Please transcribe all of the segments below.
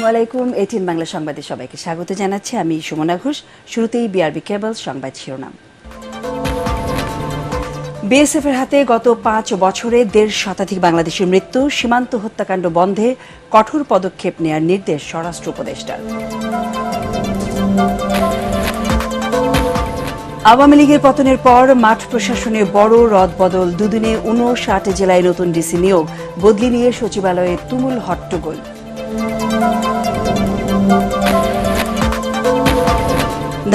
আসসালামু আলাইকুম। 18 বাংলা সংবাদে সবাইকে স্বাগত জানাচ্ছি। আমি সুমনা ঘোষ। শুরুতেই বিআরবি কেবল সংবাদ শিরোনাম। বিএসএফ এর হাতে গত 5 বছরে 1.5 শতাধিক বাংলাদেশের মৃত্যু, সীমান্ত হত্যাকাণ্ড বন্ধে কঠোর পদক্ষেপ নেয়ার নির্দেশ স্বরাষ্ট্র উপদেষ্টার। আওয়ামী লীগের পতনের পর মাঠ প্রশাসনে বড় রদবদল, দুদিনে 59 জেলায় নতুন ডিসি নিয়োগ, বদলি নিয়ে সচিবালয়ে তুমুল হট্টগোল।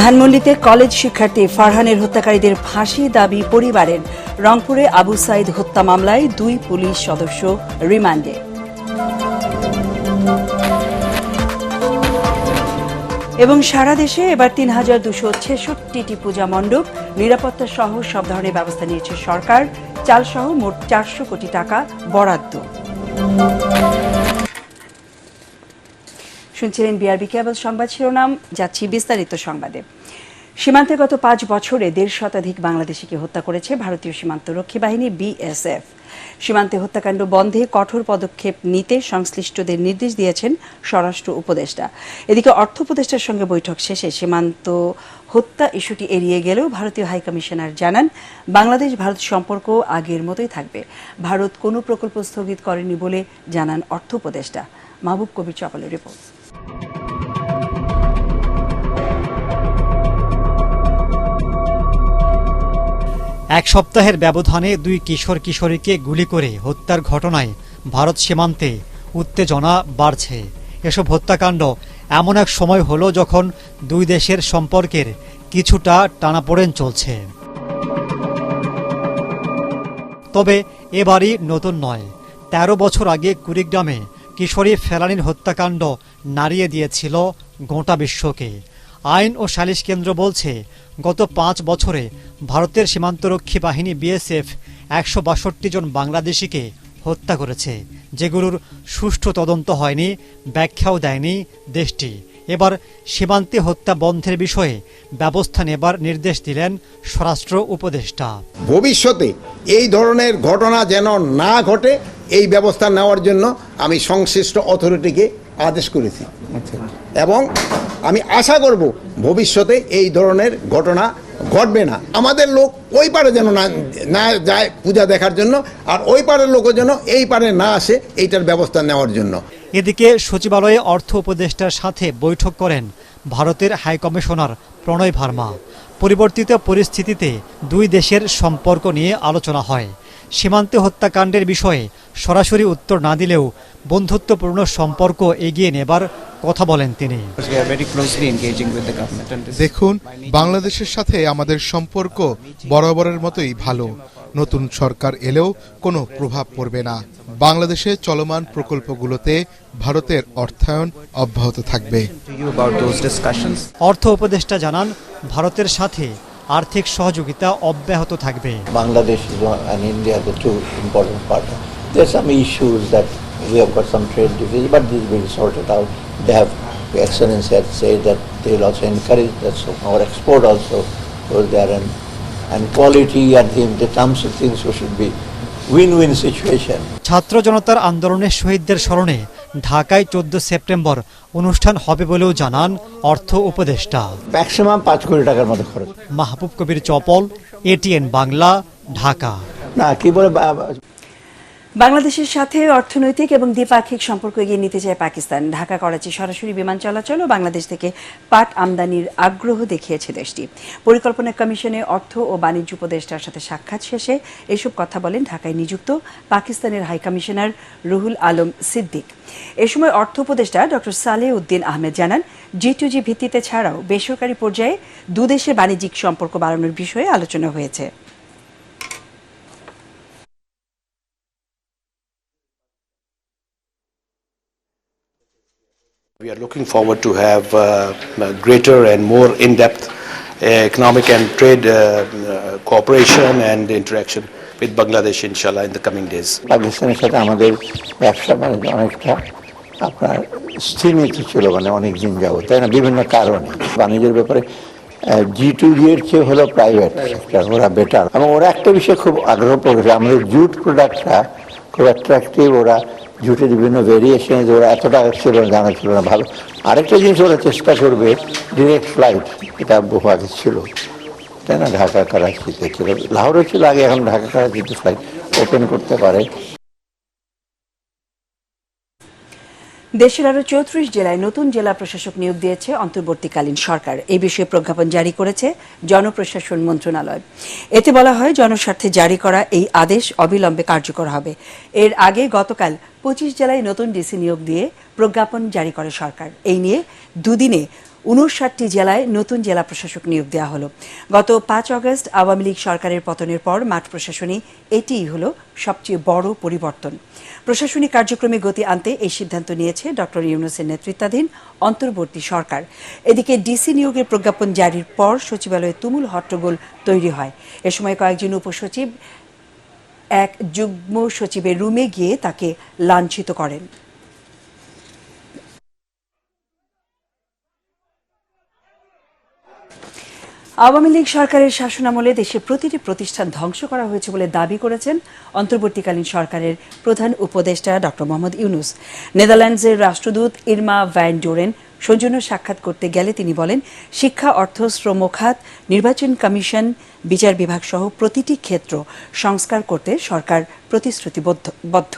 ধানমন্ডিতে কলেজ শিক্ষার্থী ফারহানের হত্যাকারীদের ফাঁসি দাবি পরিবারের। রংপুরে আবু সাইদ হত্যা মামলায় 2 পুলিশ সদস্য রিমান্ডে। এবং সারা দেশে এবার 3266টি পূজা মণ্ডপ, নিরাপত্তা সহ সব ধরনের ব্যবস্থা নিয়েছে সরকার। চাল সহ মোট 400 কোটি টাকা বরাদ্দ। শুনছিলেন বিআরবি কেবল সংবাদ শিরোনাম। যাচ্ছি বিস্তারিত সংবাদে। সীমান্তে গত 5 বছরে 1.5 শতাধিক বাংলাদেশিকে হত্যা করেছে ভারতীয় সীমান্ত রক্ষী বাহিনী বিএসএফ। সীমান্তে হত্যাকাণ্ড বন্ধে কঠোর পদক্ষেপ নিতে সংশ্লিষ্টদের নির্দেশ দিয়েছেন স্বরাষ্ট্র উপদেষ্টা। এদিকে অর্থ উপদেষ্টার সঙ্গে বৈঠক শেষে সীমান্ত হত্যা ইস্যুটি এড়িয়ে গেলেও ভারতীয় হাইকমিশনার জানান, বাংলাদেশ ভারত সম্পর্ক আগের মতোই থাকবে। ভারত কোনো প্রকল্প স্থগিত করেনি বলে জানান অর্থ উপদেষ্টা। মাহবুব কবির চপালের রিপোর্ট। এক সপ্তাহের ব্যবধানে 2 কিশোরীকে গুলি করে হত্যার ঘটনায় ভারত সীমান্তে উত্তেজনা বাড়ছে। এসব হত্যাকাণ্ড এমন এক সময় হলো যখন 2 দেশের সম্পর্কের কিছুটা টানাপোড়েন চলছে। তবে এবারই নতুন নয়। 13 বছর আগে কুড়িগ্রামে কিশোরী ফেলানীর হত্যাকাণ্ড নাড়িয়ে দিয়েছিল গোটা বিশ্বকে। আইন ও সালিশ কেন্দ্র বলছে, গত 5 বছরে ভারতের সীমান্তরক্ষী বাহিনী বিএসএফ 162 জন বাংলাদেশিকে হত্যা করেছে, যেগুলোর সুষ্ঠু তদন্ত হয়নি, ব্যাখ্যাও দেয়নি দেশটি। এবার সীমান্তে হত্যা বন্ধের বিষয়ে ব্যবস্থা নেবার নির্দেশ দিলেন স্বরাষ্ট্র উপদেষ্টা। ভবিষ্যতে এই ধরনের ঘটনা যেন না ঘটে, এই ব্যবস্থা নেওয়ার জন্য আমি সংশ্লিষ্ট অথরিটিকে আদেশ করেছি এবং আমি আশা করব ভবিষ্যতে এই ধরনের ঘটনা ঘটবে না। আমাদের লোক ওই পারে যেন না যায় পূজা দেখার জন্য, আর ওই পারের লোকও যেন এই পারে না আসে, এইটার ব্যবস্থা নেওয়ার জন্য। এদিকে সচিবালয়ে অর্থ উপদেষ্টার সাথে বৈঠক করেন ভারতের হাইকমিশনার প্রণয় ভার্মা। পরিবর্তিত পরিস্থিতিতে 2 দেশের সম্পর্ক নিয়ে আলোচনা হয়। সীমান্তে হত্যাকাণ্ডের বিষয়ে সরাসরি উত্তর না দিলেও বন্ধুত্বপূর্ণ সম্পর্ক এগিয়ে নেবার কথা বলেন তিনি। দেখুন, বাংলাদেশের সাথে আমাদের সম্পর্ক বরাবরের মতোই ভালো। নতুন সরকার এলেও কোনো প্রভাব পড়বে না। বাংলাদেশে চলমান প্রকল্পগুলোতে ভারতের অর্থায়ন অব্যাহত থাকবে। অর্থ উপদেষ্টা জানান, ভারতের সাথে আর্থিক সহযোগিতা অব্যাহত থাকবে। Bangladesh and India are the 2 important partners. There are some issues that we have got some trade deficit, but this will be sorted out. They have, Excellency had said that they will also encourage that, so our export also goes there, and quality and the terms of things should be win-win situation. ছাত্র জনতার আন্দোলনের শহীদদের স্মরণে ঢাকায় 14 September অনুষ্ঠান হবে বলেও জানান অর্থ উপদেষ্টা। ম্যাক্সিমাম 5 কোটি টাকার মতো খরচ। মাহবুব কবির চপল, এটিএন বাংলা, ঢাকা। না কি বলে, বাংলাদেশের সাথে অর্থনৈতিক এবং দ্বিপাক্ষিক সম্পর্ক এগিয়ে নিতে চায় পাকিস্তান। ঢাকা করাচি সরাসরি বিমান চলাচল ও বাংলাদেশ থেকে পাট আমদানির আগ্রহ দেখিয়েছে দেশটি। পরিকল্পনা কমিশনে অর্থ ও বাণিজ্য উপদেষ্টার সাথে সাক্ষাৎ শেষে এসব কথা বলেন ঢাকায় নিযুক্ত পাকিস্তানের হাইকমিশনার রুহুল আলম সিদ্দিক। এ সময় অর্থ উপদেষ্টা ডক্টর সালেহ উদ্দিন আহমেদ জানান, G2G ভিত্তিতে ছাড়াও বেসরকারি পর্যায়ে 2 দেশের বাণিজ্যিক সম্পর্ক বাড়ানোর বিষয়ে আলোচনা হয়েছে। We are looking forward to have greater and more in-depth economic and trade cooperation and interaction with Bangladesh, inshallah, in the coming days. পাকিস্তানের সাথে আমাদের ব্যবসা বাণিজ্য অনেকটা আপনার স্থিমিত ছিল, মানে অনেক দিন যাবত, তাই না, বিভিন্ন কারণে। বাণিজ্যের ব্যাপারে G2G এর চেয়ে হলো প্রাইভেট সেক্টর, ওরা বেটার। এবং ওরা একটা বিষয় খুব আগ্রহ প্রকাশ, আমাদের জুট প্রোডাক্টটা খুব অ্যাট্রাকটিভ, ওরা জুটের বিভিন্ন ভেরিয়েশন, ওরা এত টাকা ছিল না, জানা ছিল না। ভালো আরেকটা জিনিস ওরা চেষ্টা করবে ডিরেক্ট ফ্লাইট, এটা বহু আগে ছিল, তাই না, ঢাকা করাচিতে ছিল, লাহোরে ছিল আগে, এখন ঢাকা করাচিতে ফ্লাইট ওপেন করতে পারে। দেশের আরও 34 জেলায় নতুন জেলা প্রশাসক নিয়োগ দিয়েছে অন্তর্বর্তীকালীন সরকার। এই বিষয়ে প্রজ্ঞাপন জারি করেছে জনপ্রশাসন মন্ত্রণালয়। এতে বলা হয়, জনস্বার্থে জারি করা এই আদেশ অবিলম্বে কার্যকর হবে। এর আগে গতকাল 25 জেলায় নতুন ডিসি নিয়োগ দিয়ে প্রজ্ঞাপন জারি করে সরকার। এই নিয়ে দুদিনে 59টি জেলায় নতুন জেলা প্রশাসক নিয়োগ দেওয়া হলো। গত 5 আগস্ট আওয়ামী লীগ সরকারের পতনের পর মাঠ প্রশাসনে এটিই হলো সবচেয়ে বড় পরিবর্তন। প্রশাসনিক কার্যক্রমে গতি আনতে এই সিদ্ধান্ত নিয়েছে ডক্টর ইউনূসের নেতৃত্বাধীন অন্তর্বর্তী সরকার। এদিকে ডিসি নিয়োগের প্রজ্ঞাপন জারির পর সচিবালয়ে তুমুল হট্টগোল তৈরি হয়। এ সময় কয়েকজন উপসচিব এক যুগ্ম সচিবের রুমে গিয়ে তাকে লাঞ্ছিত করেন। আওয়ামী লীগ সরকারের শাসনামলে দেশের প্রতিটি প্রতিষ্ঠান ধ্বংস করা হয়েছে বলে দাবি করেছেন অন্তর্বর্তীকালীন সরকারের প্রধান উপদেষ্টা ডক্টর মোহাম্মদ ইউনূস। নেদারল্যান্ডসের রাষ্ট্রদূত ইরমা ভ্যান ডোরেন সৌজন্য সাক্ষাৎ করতে গেলে তিনি বলেন, শিক্ষা, অর্থ, শ্রম খাত, নির্বাচন কমিশন, বিচার বিভাগ সহ প্রতিটি ক্ষেত্র সংস্কার করতে সরকার প্রতিশ্রুতিবদ্ধ।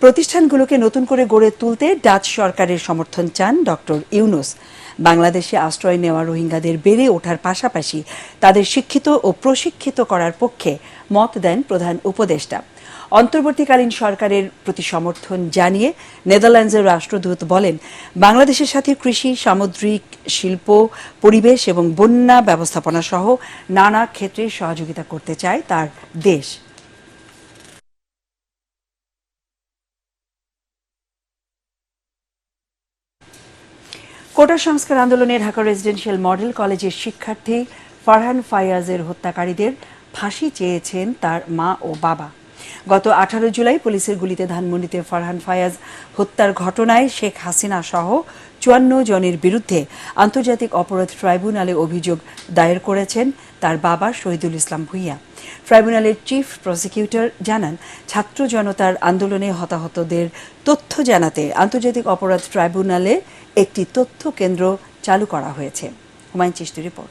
প্রতিষ্ঠানগুলোকে নতুন করে গড়ে তুলতে ডাচ সরকারের সমর্থন চান ডক্টর ইউনূস। বাংলাদেশে আশ্রয় নেওয়া রোহিঙ্গাদের বেড়ে ওঠার পাশাপাশি তাদের শিক্ষিত ও প্রশিক্ষিত করার পক্ষে মত দেন প্রধান উপদেষ্টা। অন্তর্বর্তীকালীন সরকারের প্রতি সমর্থন জানিয়ে নেদারল্যান্ডসের রাষ্ট্রদূত বলেন, বাংলাদেশের সাথে কৃষি, সামুদ্রিক শিল্প, পরিবেশ এবং বন্যা ব্যবস্থাপনা সহ নানা ক্ষেত্রে সহযোগিতা করতে চায় তার দেশ। কোটা সংস্কার আন্দোলনে ঢাকা রেসিডেন্সিয়াল মডেল কলেজের শিক্ষার্থী ফারহান ফায়াজের হত্যাকারীদের ফাঁসি চেয়েছেন তার মা ও বাবা। গত 18 জুলাই পুলিশের গুলিতে ধানমন্ডিতে ফারহান ফায়াজ হত্যার ঘটনায় শেখ হাসিনা সহ 54 জনের বিরুদ্ধে আন্তর্জাতিক অপরাধ ট্রাইব্যুনালে অভিযোগ দায়ের করেছেন তার বাবা শহীদুল ইসলাম ভূঁইয়া। ট্রাইব্যুনালের চিফ প্রসিকিউটর জানান, ছাত্র জনতার আন্দোলনে হতাহতদের তথ্য জানাতে আন্তর্জাতিক অপরাধ ট্রাইব্যুনালে একটি তথ্য কেন্দ্র চালু করা হয়েছে। হুমায়ুন চিশতির রিপোর্ট।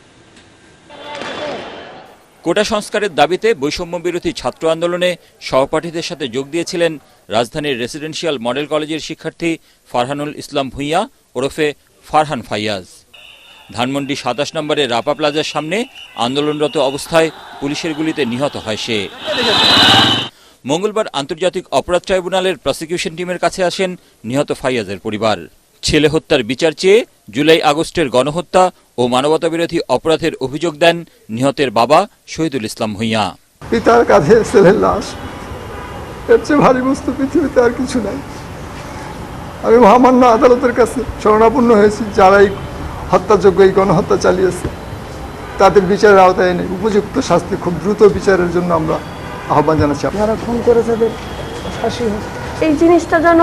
কোটা সংস্কারের দাবিতে বৈষম্য বিরোধী ছাত্র আন্দোলনে সহপাঠীদের সাথে যোগ দিয়েছিলেন রাজধানীর রেসিডেন্সিয়াল মডেল কলেজের শিক্ষার্থী ফারহানুল ইসলাম ভূঁইয়া ওরফে ফারহান ফাইয়াজ। ধানমন্ডি 27 নম্বরের রাপা প্লাজার সামনে আন্দোলনরত অবস্থায় পুলিশের গুলিতে নিহত হয় সে। মঙ্গলবার আন্তর্জাতিক অপরাধ ট্রাইব্যুনালের প্রসিকিউশন টিমের কাছে আসেন নিহত ফাইয়াজের পরিবার। ছেলে হত্যার বিচার চেয়ে জুলাই আগস্টের গণহত্যা ও মানবতাবিরোধী অপরাধের অভিযোগ দেন নিহতের বাবা শহীদুল ইসলাম ভূঁইয়া। পিতার কাঁধে ছেলের লাশ, এর চেয়ে ভারী বস্তু পৃথিবীতে আর কিছু নাই। আমি মহামান্য আদালতের কাছে শরণাপন্ন হয়েছি, যারাই হত্যাযোগ্য এই গণহত্যা চালিয়েছে তাদের বিচারের আওতায় নেই, উপযুক্ত শাস্তি খুব দ্রুত বিচারের জন্য আমরা আহ্বান জানাচ্ছি। যারা খুন করে তাদের ফাঁসি হোক, এই জিনিসটা যেন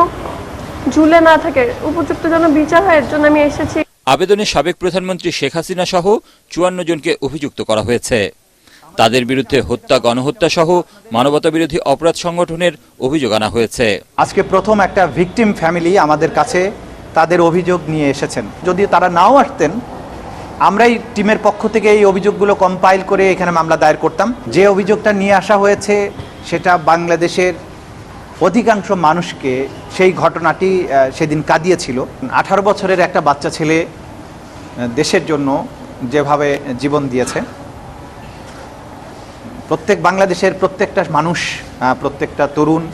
ঝুলে না থাকে, উপযুক্ত যেন বিচার হয়, এর জন্য আমি এসেছি। আবেদনে সাবেক প্রধানমন্ত্রী শেখ হাসিনা সহ 54 জনকে অভিযুক্ত করা হয়েছে। তাদের বিরুদ্ধে হত্যা, গণহত্যা সহ মানবতাবিরোধী অপরাধ সংগঠনের অভিযোগ আনা হয়েছে। আজকে প্রথম একটা ভিকটিম ফ্যামিলি আমাদের কাছে তাদের অভিযোগ নিয়ে এসেছেন। যদি তারা নাও আসতেন, আমরাই টিমের পক্ষ থেকে এই অভিযোগগুলো কম্পাইল করে এখানে মামলা দায়ের করতাম। যে অভিযোগটা নিয়ে আসা হয়েছে সেটা বাংলাদেশের অধিকাংশ মানুষকে সেই ঘটনাটি সেদিন কাঁদিয়েছিল। 18 বছরের একটা বাচ্চা ছেলে দেশের জন্য যেভাবে জীবন দিয়েছে, বাংলাদেশের প্রত্যেকটা মানুষ, প্রত্যেকটা তরুণ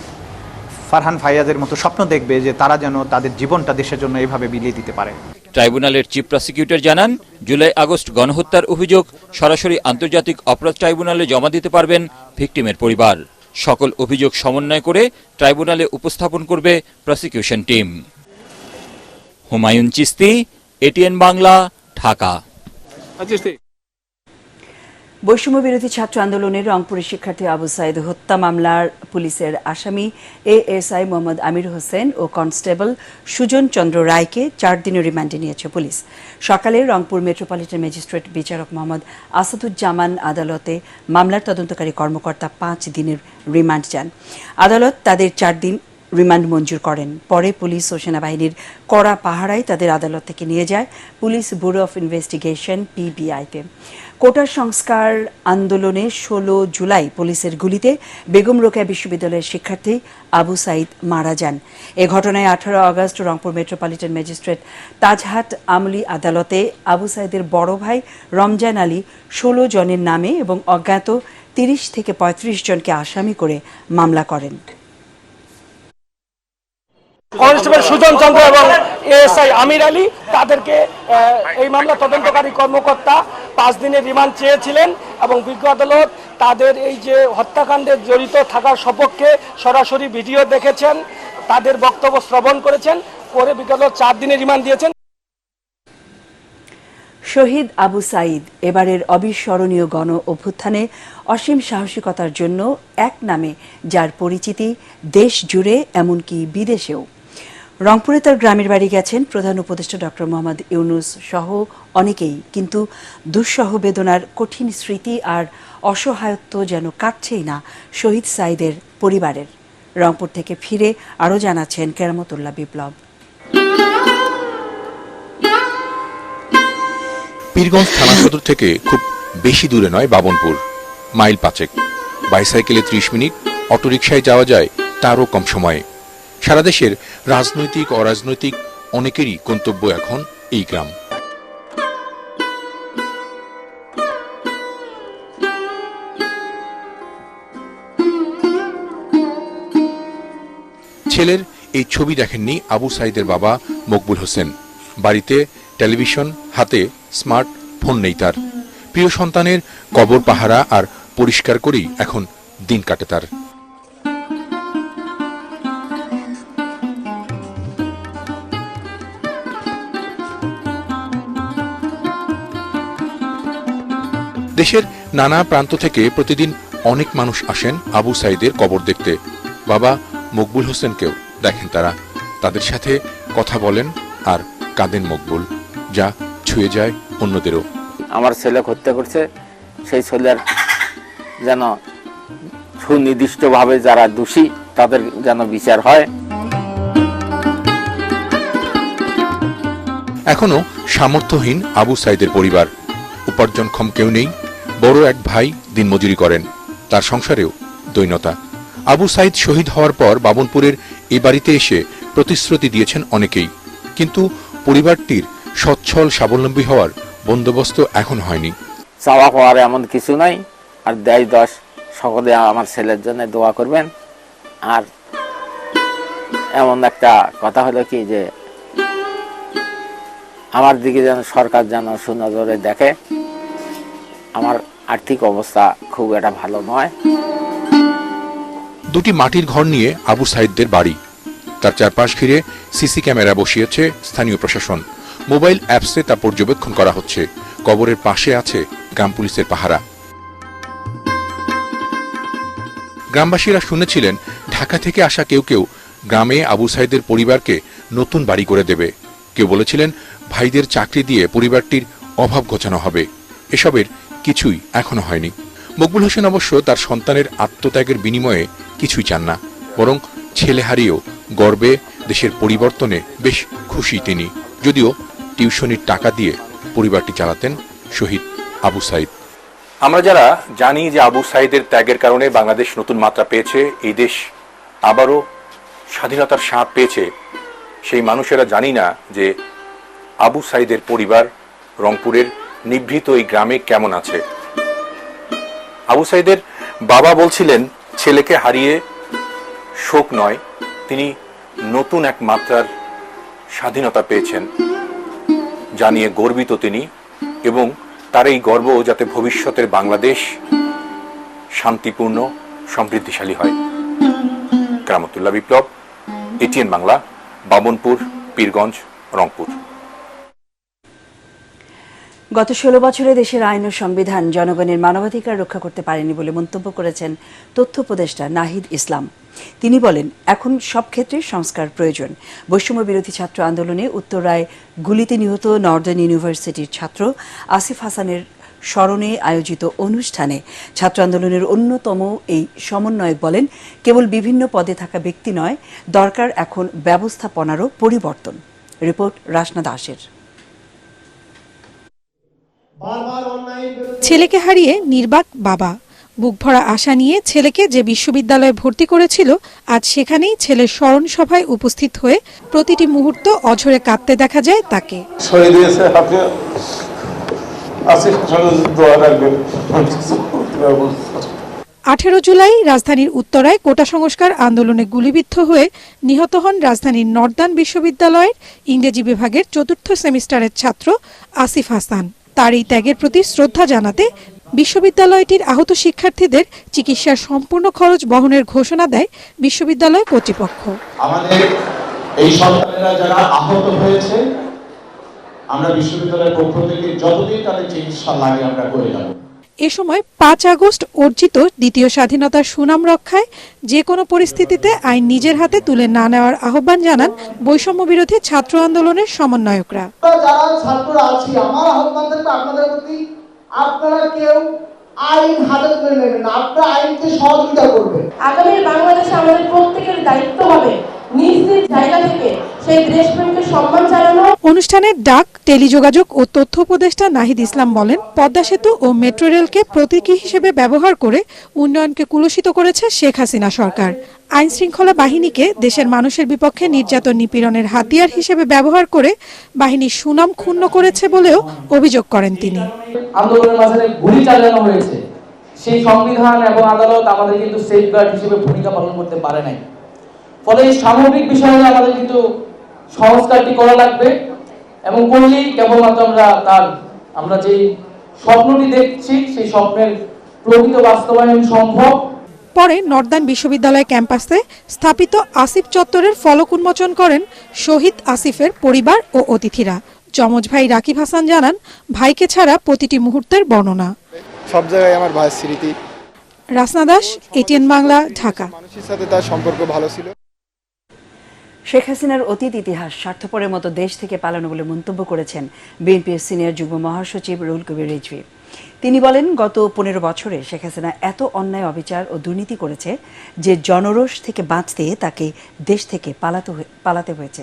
ফারহান ফাইয়াজের মতো স্বপ্ন দেখবে যে তারা যেন তাদের জীবনটা দেশের জন্য এইভাবে বিলিয়ে দিতে পারে। ট্রাইব্যুনালের চিফ প্রসিকিউটর জানান, জুলাই আগস্ট গণহত্যার অভিযোগ সরাসরি আন্তর্জাতিক অপরাধ ট্রাইব্যুনালে জমা দিতে পারবেন ভিকটিমের পরিবার। সকল অভিযোগ সমন্বয় করে ট্রাইব্যুনালে উপস্থাপন করবে prosecution team. Humayun Chishti, ATN Bangla, Dhaka. বৈষম্য বিরোধী ছাত্র আন্দোলনের রংপুরের শিক্ষার্থী আবু সাইদ হত্যা মামলার পুলিশের আসামি এএসআই মোহাম্মদ আমির হোসেন ও কনস্টেবল সুজন চন্দ্র রায়কে 4 দিনের রিমান্ডে নিয়েছে পুলিশ। সকালে রংপুর মেট্রোপলিটন ম্যাজিস্ট্রেট বিচারক মোহাম্মদ আসাদুজ্জামান আদালতে মামলার তদন্তকারী কর্মকর্তা 5 দিনের রিমান্ড চান। আদালত তাদের 4 দিন রিমান্ড মঞ্জুর করেন। পরে পুলিশ ও সেনাবাহিনীর কড়া পাহারায় তাদের আদালত থেকে নিয়ে যায় পুলিশ ব্যুরো অফ ইনভেস্টিগেশন PBI-তে। কোটা সংস্কার আন্দোলনে 16 জুলাই পুলিশের গুলিতে বেগম রোকেয়া বিশ্ববিদ্যালয়ের শিক্ষার্থী আবু সাইদ মারা যান। এ ঘটনায় 18 August Rangpur metropolitan magistrate Tajhat আমলি আদালতে আবু সাইদের বড় ভাই রমজান আলী 16 জনের নামে এবং অজ্ঞাত 30 থেকে 35 জনকে আসামি করে মামলা করেন। কনস্টেবল সুজন চন্দ্র এবং এএসআই আমির আলী তাদেরকে এই মামলা তদন্তকারী কর্মকর্তা 5 দিনের রিমান্ড চেয়েছিলেন এবং বিজ্ঞ আদালত তাদের এই যে হত্যাকাণ্ডে জড়িত থাকার সপক্ষে সরাসরি ভিডিও দেখেছেন, তাদের বক্তব্য শ্রবণ করেছেন, পরে বিজ্ঞ আদালত 4 দিনের রিমান্ড দিয়েছেন। শহীদ আবু সাইদ এবারের অবিস্মরণীয় গণ অভ্যুত্থানে অসীম সাহসিকতার জন্য এক নামে যার পরিচিতি দেশ জুড়ে এমনকি বিদেশেও। রংপুরে তার গ্রামের বাড়ি গেছেন প্রধান উপদেষ্টা ডক্টর মোহাম্মদ ইউনূস সহ অনেকেই, কিন্তু দুঃসহ বেদনার কঠিন স্মৃতি আর অসহায়ত্ব যেন কাটছেই না শহীদ সাইদের পরিবারের। রংপুর থেকে ফিরে আরও জানাচ্ছেন কেরামতুল্লাহ বিপ্লব। পীরগঞ্জ থানা সদর থেকে খুব বেশি দূরে নয় বাবনপুর, মাইল 5। বাইসাইকেলে 30 মিনিট, অটোরিকশায় যাওয়া যায় তারও কম সময়ে। সারা দেশের রাজনৈতিক অরাজনৈতিক অনেকেরই গন্তব্য এখন এই গ্রাম। ছেলের এই ছবি দেখেননি আবু সাইদের বাবা মকবুল হোসেন। বাড়িতে টেলিভিশন, হাতে স্মার্ট ফোন নেই তার। প্রিয় সন্তানের কবর পাহারা আর পরিষ্কার করেই এখন দিন কাটে তার। দেশের নানা প্রান্ত থেকে প্রতিদিন অনেক মানুষ আসেন আবু সাইদের কবর দেখতে। বাবা মকবুল হোসেনকেও দেখেন তারা, তাদের সাথে কথা বলেন আর কাঁদেন মকবুল, যা ছুঁয়ে যায় অন্যদেরও। আমার ছেলে হত্যা করছে, সেই ছেলের যেন সুনির্দিষ্টভাবে যারা দোষী তাদের যেন বিচার হয়। এখনো সামর্থ্যহীন আবু সাইদের পরিবার। উপার্জনক্ষম কেউ নেই। বড় এক ভাই দিনমজুরি করেন, তার সংসারেও দৈনতা। আবু সাইদ শহীদ হওয়ার পর বাবনপুরের এই বাড়িতে এসে প্রতিশ্রুতি দিয়েছেন অনেকেই, কিন্তু পরিবারটির সচ্ছল স্বাবলম্বী হওয়ার বন্দোবস্ত এখন হয়নি। চাওয়া পাওয়ার এমন কিছু নাই, আর 10 সকলে আমার ছেলের জন্য দোয়া করবেন। আর এমন একটা কথা হলো কি যে আমার দিকে যেন সরকার যেন সুনজরে দেখে। আমার আর্থিক অবস্থা খুব একটা ভালো নয়। দুটি মাটির ঘর নিয়ে আবু সাইদদের বাড়ি। তার চারপাশ ঘিরে সিসি ক্যামেরা বসিয়েছে স্থানীয় প্রশাসন। মোবাইল অ্যাপসে তা পর্যবেক্ষণ করা হচ্ছে। কবরের পাশে আছে গ্রাম পুলিশের পাহারা। গ্রামবাসীরা শুনেছিলেন ঢাকা থেকে আসা কেউ কেউ গ্রামে আবু সাইদের পরিবারকে নতুন বাড়ি করে দেবে। কেউ বলেছিলেন ভাইদের চাকরি দিয়ে পরিবারটির অভাব ঘোচানো হবে। এসবের কিছুই এখনো হয়নি। মকবুল হোসেন অবশ্য তার সন্তানের আত্মত্যাগের বিনিময়ে কিছুই চান না, বরং ছেলে হারিয়েও গর্বে দেশের পরিবর্তনে বেশ খুশি তিনি। যদিও টিউশনির টাকা দিয়ে পরিবারটি চালাতেন শহীদ আবু সাইদ। আমরা যারা জানি যে আবু সাইদের ত্যাগের কারণে বাংলাদেশ নতুন মাত্রা পেয়েছে, এই দেশ আবারও স্বাধীনতার স্বাদ পেয়েছে, সেই মানুষেরা জানি না যে আবু সাইদের পরিবার রংপুরের নিভৃত এই গ্রামে কেমন আছে। আবু সাইদের বাবা বলছিলেন ছেলেকে হারিয়ে শোক নয়, তিনি নতুন এক মাত্রার স্বাধীনতা পেয়েছেন, জানিয়ে গর্বিত তিনি, এবং তার এই গর্ব যাতে ভবিষ্যতের বাংলাদেশ শান্তিপূর্ণ সমৃদ্ধিশালী হয়। কেরামতুল্লাহ বিপ্লব, ATN বাংলা, বামনপুর, পীরগঞ্জ, রংপুর। গত 16 বছরে দেশের আইন ও সংবিধান জনগণের মানবাধিকার রক্ষা করতে পারেনি বলে মন্তব্য করেছেন তথ্য উপদেষ্টা নাহিদ ইসলাম। তিনি বলেন, এখন সব ক্ষেত্রে সংস্কার প্রয়োজন। বৈষম্য বিরোধী ছাত্র আন্দোলনে উত্তরায় গুলিতে নিহত নর্দার্ন ইউনিভার্সিটির ছাত্র আসিফ হাসানের স্মরণে আয়োজিত অনুষ্ঠানে ছাত্র আন্দোলনের অন্যতম এই সমন্বয়ক বলেন, কেবল বিভিন্ন পদে থাকা ব্যক্তি নয়, দরকার এখন ব্যবস্থাপনারও পরিবর্তন। রিপোর্ট রাসনা দাসের। ছেলেকে হারিয়ে নির্বাক বাবা, বুক ভরা আশা নিয়ে ছেলেকে যে বিশ্ববিদ্যালয়ে ভর্তি করেছিল, আজ সেখানেই ছেলের স্মরণ সভায় উপস্থিত হয়ে প্রতিটি মুহূর্ত অঝরে কাঁদতে দেখা যায় তাকে। 18 জুলাই রাজধানীর উত্তরায় কোটা সংস্কার আন্দোলনে গুলিবিদ্ধ হয়ে নিহত হন রাজধানীর নর্দার্ন বিশ্ববিদ্যালয়ের ইংরেজি বিভাগের 4র্থ সেমিস্টারের ছাত্র আসিফ হাসান। তার এই ত্যাগের প্রতি শ্রদ্ধা জানাতে বিশ্ববিদ্যালয়টির আহত শিক্ষার্থীদের চিকিৎসার সম্পূর্ণ খরচ বহনের ঘোষণা দেয় বিশ্ববিদ্যালয় কর্তৃপক্ষ। আমাদের এই সন্তানেরা যারা আহত হয়েছে, আমরা বিশ্ববিদ্যালয়ের পক্ষ থেকে যতদিন তাদের চিকিৎসা লাগে আমরা করে যাব। এ সময় 5 আগস্ট অর্জিত দ্বিতীয় স্বাধীনতার সুনাম রক্ষায় যে কোনো পরিস্থিতিতে আইন নিজের হাতে তুলে না নেওয়ার আহ্বান জানান বৈষম্য বিরোধী ছাত্র আন্দোলনের সমন্বয়করা। যারা ছাত্ররা আছি, আমার আহ্বান থাকবে আপনাদের প্রতি, আপনারা কেউ আইন হাতে তুলে নেবেন না, আপনারা আইনকে সহযোগিতা করবেন। আগামী বাংলাদেশে আমাদের প্রত্যেকের দায়িত্ব হবে নিজ নিজ জায়গা থেকে সেই দেশপ্রেমকে সম্মান জানানো। অনুষ্ঠানে ডাক, টেলিযোগাযোগ ও তথ্য উপদেষ্টা নাহিদ ইসলাম বলেন, পদ্মা সেতু ও মেট্রো রেলকে প্রতীকী হিসেবে ব্যবহার করে উন্নয়নকে কুলুষিত করেছে শেখ হাসিনা সরকার। আইন শৃঙ্খলা বাহিনীকে দেশের মানুষের বিপক্ষে নির্যাতন নিপীড়নের হাতিয়ার হিসেবে ব্যবহার করে বাহিনীর সুনাম ক্ষুণ্ণ করেছে বলেও অভিযোগ করেন তিনি। আন্দোলনের মাঝে গুলি চালানো হয়েছে, সেই সংবিধান এবং আদালত আমাদের কিন্তু সেফগার্ড হিসেবে ভূমিকা পালন করতে পারে নাই। ফলে এই সামগ্রিক বিষয়ে আমাদের কিন্তু সংস্কারটি করা লাগবে এবং করলেই কেবলমাত্র আমরা যে স্বপ্নটি দেখছি সেই স্বপ্নের প্রকৃত বাস্তবায়ন সম্ভব। পরে নর্দার্ন বিশ্ববিদ্যালয় ক্যাম্পাসে স্থাপিত আসিফ চত্বরের ফলক উন্মোচন করেন শহীদ আসিফের পরিবার ও অতিথিরা। যমজ ভাই রাকিব হাসান জানান, ভাইকে ছাড়া প্রতিটি মুহূর্তের বর্ণনা। সব জায়গায় আমার ভাইয়ের স্মৃতি। রাসনা দাস, এটিএন বাংলা, ঢাকা। মানুষের সাথে তার সম্পর্ক ভালো ছিল। শেখ হাসিনার অতীত ইতিহাস স্বার্থপরের মতো দেশ থেকে পালানো বলে মন্তব্য করেছেন বিএনপির সিনিয়র যুগ্ম মহাসচিব রুহুল কবির রিজভী। তিনি বলেন, গত 15 বছরে শেখ হাসিনা এত অন্যায়, অবিচার ও দুর্নীতি করেছে যে জনরোষ থেকে বাঁচতে তাকে দেশ থেকে পালাতে হয়েছে।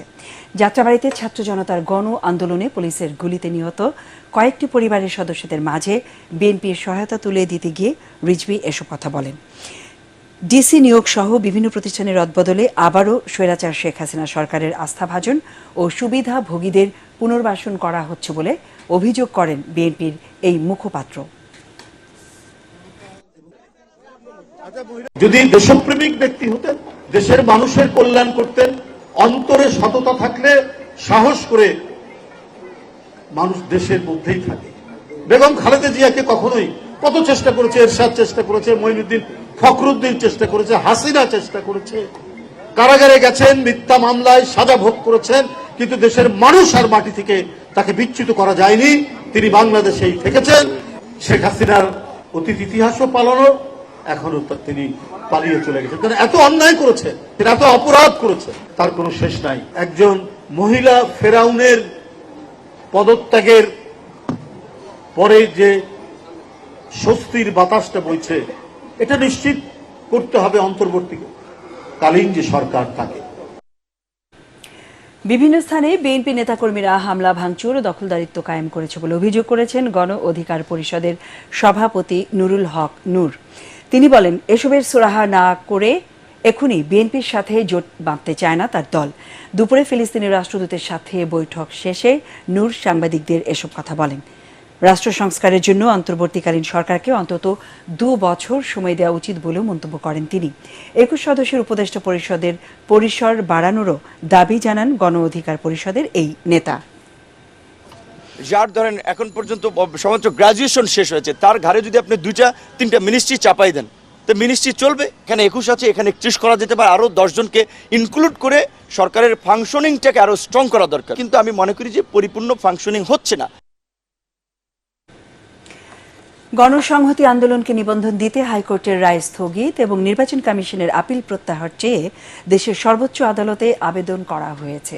যাত্রাবাড়িতে ছাত্র জনতার গণ আন্দোলনে পুলিশের গুলিতে নিহত কয়েকটি পরিবারের সদস্যদের মাঝে বিএনপির সহায়তা তুলে দিতে গিয়ে রিজভী এসব কথা বলেন। ডিসি নিয়োগ সহ বিভিন্ন প্রতিষ্ঠানের রদবদলে আবারও স্বৈরাচার শেখ হাসিনা সরকারের আস্থাভাজন ও সুবিধাভোগীদের পুনর্বাসন করা হচ্ছে বলে অভিযোগ করেন বিএনপির এই মুখপাত্র। যদি দেশপ্রেমিক ব্যক্তি হতেন, দেশের মানুষের কল্যাণ করতেন, অন্তরে সততা থাকলে সাহস করে মানুষ দেশের মধ্যেই থাকে। বেগম খালেদা জিয়াকে কখনোই কত চেষ্টা করেছে, এরশাদ চেষ্টা করেছে, মঈনুদ্দিন ফখরুদ্দিন চেষ্টা করেছে, হাসিনা চেষ্টা করেছে, কারাগারে গেছেন, মিথ্যা মামলায় সাজা ভোগ করেছেন, কিন্তু দেশের মানুষ আর মাটি থেকে তাকে বিচ্যুত করা যায়নি। তিনি বাংলাদেশেই থেকেছেন। শেখ হাসিনার অতীত ইতিহাসও পালানো, এখনো তিনি পালিয়ে চলে গেছেন। এত অন্যায় করেছে, এত অপরাধ করেছে, তার কোনো শেষ নাই। একজন মহিলা ফেরাউনের পদত্যাগের পরে যে স্বস্তির বাতাসটা বইছে, এটা নিশ্চিত করতে হবে অন্তর্বর্তীকালীন যে সরকার থাকে। বিভিন্ন স্থানে বিএনপি নেতাকর্মীরা হামলা, ভাঙচুর ও দখলদারিত্ব কায়েম করেছে বলে অভিযোগ করেছেন গণ অধিকার পরিষদের সভাপতি নুরুল হক নূর। তিনি বলেন, এসবের সুরাহা না করে এখনই বিএনপির সাথে জোট বাঁধতে চায় না তার দল। দুপুরে ফিলিস্তিনের রাষ্ট্রদূতের সাথে বৈঠক শেষে নূর সাংবাদিকদের এসব কথা বলেন। রাষ্ট্র সংস্কারের জন্য অন্তর্বর্তীকালীন সরকারকে অন্তত 2 বছর সময় দেওয়া উচিত বলেও মন্তব্য করেন তিনি। 21 সদস্যের উপদেষ্টা পরিষদের পরিসর বাড়ানোরও দাবি জানান গণ অধিকার পরিষদের এই নেতা। যার ধরেন এখন পর্যন্ত সমাজ গ্রাজুয়েশন শেষ হয়েছে, তার ঘাড়ে যদি আপনি 2-3টা মিনিস্ট্রি চাপাই দেন, তো মিনিস্ট্রি চলবে? এখানে 21 আছে, এখানে 31 করা যেতে পারে, আরও 10 জনকে ইনক্লুড করে সরকারের ফাংশনিংটাকে আরও স্ট্রং করা দরকার। কিন্তু আমি মনে করি যে পরিপূর্ণ ফাংশনিং হচ্ছে না। গণসংহতি আন্দোলনকে নিবন্ধন দিতে হাইকোর্টের রায় স্থগিত এবং নির্বাচন কমিশনের আপিল প্রত্যাহার চেয়ে দেশের সর্বোচ্চ আদালতে আবেদন করা হয়েছে।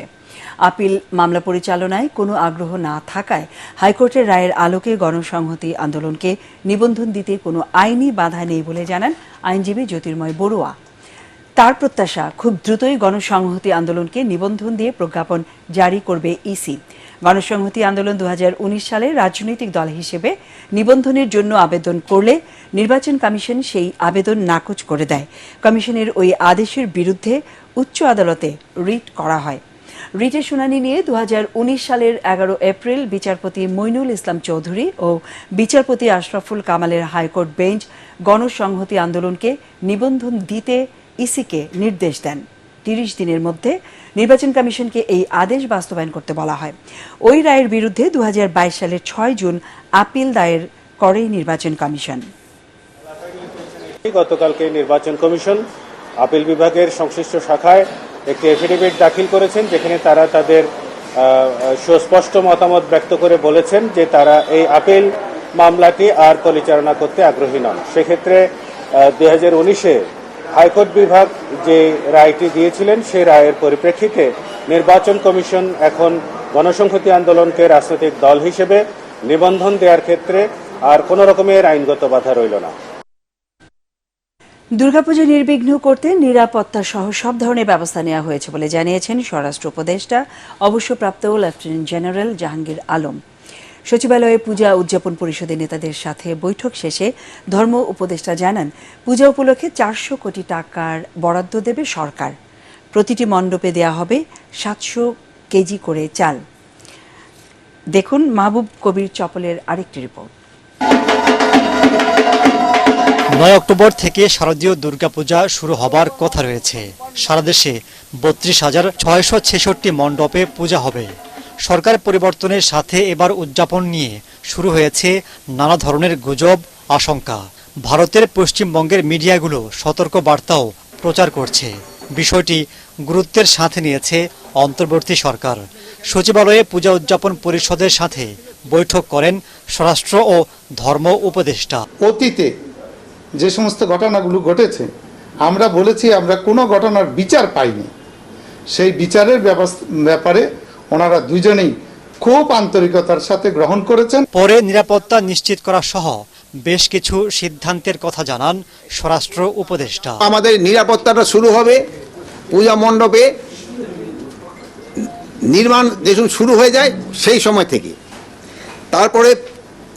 আপিল মামলা পরিচালনায় কোনো আগ্রহ না থাকায় হাইকোর্টের রায়ের আলোকে গণসংহতি আন্দোলনকে নিবন্ধন দিতে কোনো আইনি বাধা নেই বলে জানান আইনজীবী জ্যোতির্ময় বড়ুয়া। তার প্রত্যাশা, খুব দ্রুতই গণসংহতি আন্দোলনকে নিবন্ধন দিয়ে প্রজ্ঞাপন জারি করবে ইসি। গণসংহতি আন্দোলন 2019 সালে রাজনৈতিক দল হিসেবে নিবন্ধনের জন্য আবেদন করলে নির্বাচন কমিশন সেই আবেদন নাকচ করে দেয়। কমিশনের ওই আদেশের বিরুদ্ধে উচ্চ আদালতে রিট করা হয়। রিটের শুনানি নিয়ে 2019 সালের 11 এপ্রিল বিচারপতি মইনুল ইসলাম চৌধুরী ও বিচারপতি আশরাফুল কামালের হাইকোর্ট বেঞ্চ গণসংহতি আন্দোলনকে নিবন্ধন দিতে ইসিকে নির্দেশ দেন। 30 দিনের মধ্যে নির্বাচন কমিশনকে এই আদেশ বাস্তবায়ন করতে বলা হয়। ওই রায়ের বিরুদ্ধে 2022 সালের 6 জুন আপিল দায়ের করে নির্বাচন কমিশন। গতকালকে নির্বাচন কমিশন আপিল বিভাগের সংশ্লিষ্ট শাখায় একটি এফিডেভিট দাখিল করেছেন, যেখানে তারা তাদের সুস্পষ্ট মতামত ব্যক্ত করে বলেছেন যে তারা এই আপিল মামলাটি আর পরিচালনা করতে আগ্রহী নন। সেক্ষেত্রে 2019-এ হাইকোর্ট বিভাগ যে রায়টি দিয়েছিলেন সেই রায়ের পরিপ্রেক্ষিতে নির্বাচন কমিশন এখন গণসংহতি আন্দোলনকে রাজনৈতিক দল হিসেবে নিবন্ধন দেওয়ার ক্ষেত্রে আর কোনো রকমের আইনগত বাধা রইল না। দুর্গাপূজা নির্বিঘ্ন করতে নিরাপত্তা সহ সব ধরনের ব্যবস্থা নেওয়া হয়েছে বলে জানিয়েছেন স্বরাষ্ট্র উপদেষ্টা অবসরপ্রাপ্ত লেফটেন্যান্ট জেনারেল জাহাঙ্গীর আলম। সচিবালয়ে পূজা উদযাপন পরিষদের নেতাদের সাথে বৈঠক শেষে ধর্ম উপদেষ্টা জানান, পূজা উপলক্ষে 400 কোটি টাকার বরাদ্দ দেবে সরকার। প্রতিটি মণ্ডপে দেয়া হবে 700 কেজি করে চাল। দেখুন মাহবুব কবির চপলের আরেকটি রিপোর্ট। 9 অক্টোবর থেকে শারদীয় দুর্গাপূজা শুরু হবার কথা রয়েছে। সারা দেশে 32,666 মণ্ডপে পূজা হবে। সরকার পরিবর্তনের সাথে এবার উদযাপন নিয়ে শুরু হয়েছে নানা ধরনের গুজব, আশঙ্কা। ভারতের পশ্চিমবঙ্গের মিডিয়াগুলো সতর্ক বার্তাও প্রচার করছে। বিষয়টি গুরুত্বের সাথে নিয়েছে অন্তর্বর্তী সরকার। সচিবালয়ে পূজা উদযাপন পরিষদের সাথে বৈঠক করেন স্বরাষ্ট্র ও ধর্ম উপদেষ্টা। অতীতে যে সমস্ত ঘটনাগুলো ঘটেছে, আমরা বলেছি আমরা কোনো ঘটনার বিচার পাইনি। সেই বিচারের ব্যাপারে ওনারা দুজনেই খুব আন্তরিকতার সাথে গ্রহণ করেছেন। পরে নিরাপত্তা নিশ্চিত করা সহ বেশ কিছু সিদ্ধান্তের কথা জানান স্বরাষ্ট্র উপদেষ্টা। আমাদের নিরাপত্তাটা শুরু হবে পূজা মণ্ডপে নির্মাণ যেসব শুরু হয়ে যায় সেই সময় থেকে। তারপরে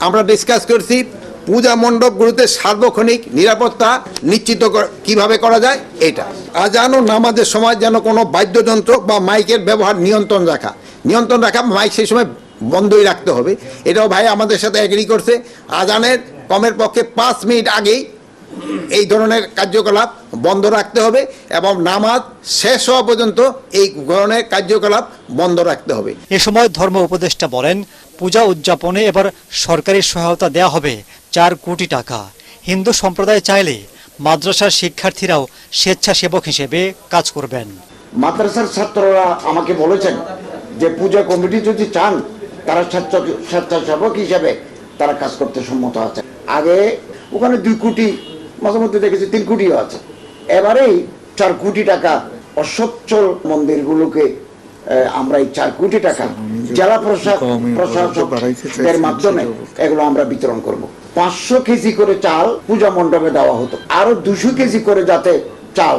আমরা ডিসকাস করছি পূজা মণ্ডপগুলোতে সার্বক্ষণিক নিরাপত্তা নিশ্চিত কিভাবে করা যায়। এটা আজান ও নামাজের সময় যেন কোনো বাদ্যযন্ত্র বা মাইকের ব্যবহার নিয়ন্ত্রণ রাখা, মাইক সেই সময় বন্ধই রাখতে হবে। এটাও ভাই আমাদের সাথে এগ্রি করছে। আজানের কমের পক্ষে 5 মিনিট আগেই এই ধরনের কার্যকলাপ বন্ধ রাখতে হবে এবং নামাজ শেষ হওয়া পর্যন্ত এই ধরনের কার্যকলাপ বন্ধ রাখতে হবে। এ সময় ধর্ম উপদেষ্টা বলেন, পূজা উদযাপনে এবার সরকারি সহায়তা দেয়া হবে 4 কোটি টাকা। হিন্দু সম্প্রদায় চাইলে মাদ্রাসার শিক্ষার্থীরাও স্বেচ্ছাসেবক হিসেবে কাজ করবেন। মাদ্রাসার ছাত্ররা আমাকে বলেছেন যে পূজা কমিটি যদি চান তারা স্বেচ্ছাসেবক হিসেবে তারা কাজ করতে সম্মত আছে। আগে ওখানে 2 কোটি, মাঝে মধ্যে দেখেছি 3 কোটিও আছে। এবারেই 4 কোটি টাকা অসচ্ছল মন্দিরগুলোকে আমরা এই 4 কোটি টাকা জেলা প্রশাসকের মাধ্যমে এগুলো আমরা বিতরণ করব। 500 কেজি করে চাল পূজা মণ্ডপে দেওয়া হতো, আরো 200 কেজি করে যাতে চাল